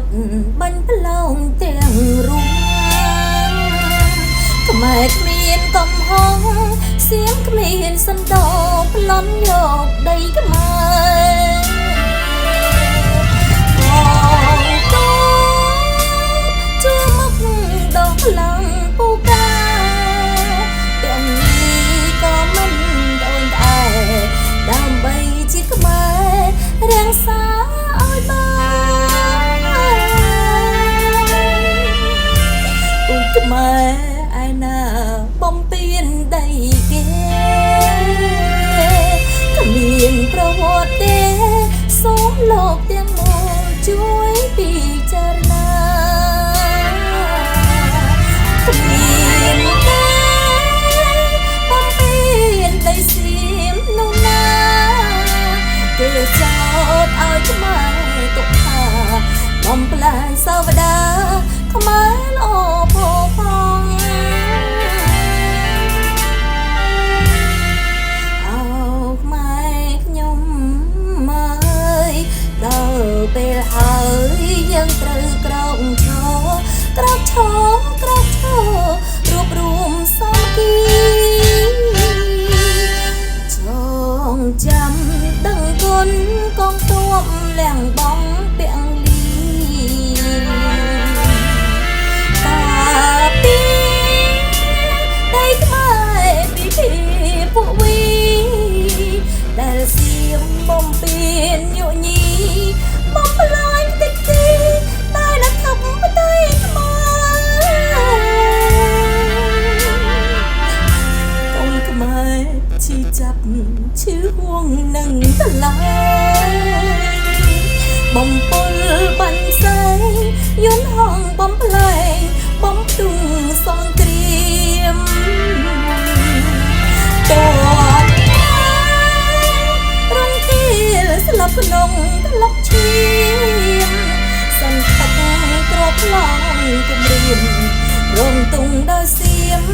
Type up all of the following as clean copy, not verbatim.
ត់បាញ់ផ្លូវទាំងរួមខ្មែរគ្មានកំហុសសៀមគ្មានសណ្ដោប្លន់យកដីខ្មែរបងតូជួមកដល់ខ្លាំងពូកាទាំងនេះក៏មិនដូនដែរដើម្បីជាខ្មែររាំងសាឲ្យបានពូខ្មែរឯណាបំពេញដីគេគ្មានប្រវត្តិទេសូមលោកទាំងមូលជួយពិចារណាគ្មានទេបំពេញដីសៀមនោះណាគេចោទឲ្យខ្មែរទុកថាបំផ្លាញសាវតាខ្មែរល្អផូរផង់ពេលហើយយើងត្រូវក្រោកឈរក្រោកឈរក្រោកឈររួបរួមសាមគ្គីចងចាំដឹងគុណកងទ័ពលះបង់ពាំងលីតាពីដីខ្មែរពីពីពួកវីដែលសៀមបំពេញយុញីបំផ្លាញតិចទីតែនៅខំបដៃខ្មែរកូនខ្មែរឈឺចាប់ឈឺហួងនឹងថ្លៃបំពុលបាញ់ផ្សែងយន្តហងបំផ្លែងបំទុំសងគ្រាមតរងគៀលស្លាប់ក្នុងក្លុកឈាមសន្តិកក្របឡងគំរាមរងទុំដោយសៀម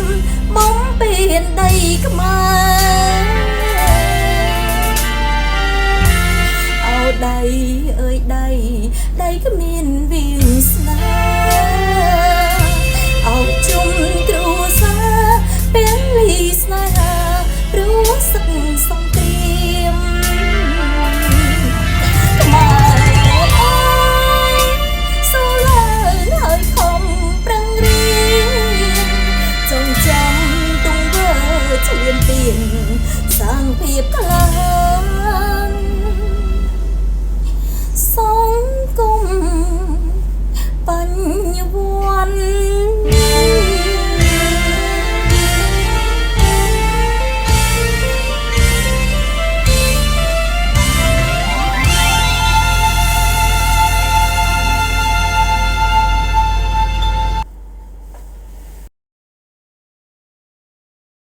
បំពេញដីខ្មែរអោដៃអើយដៃដៃគ្មានវាសនាអោជុំគ្រួសារពេលលីស្នេហាព្រោះសឹកសង្គ្រាមឈ្លានពាន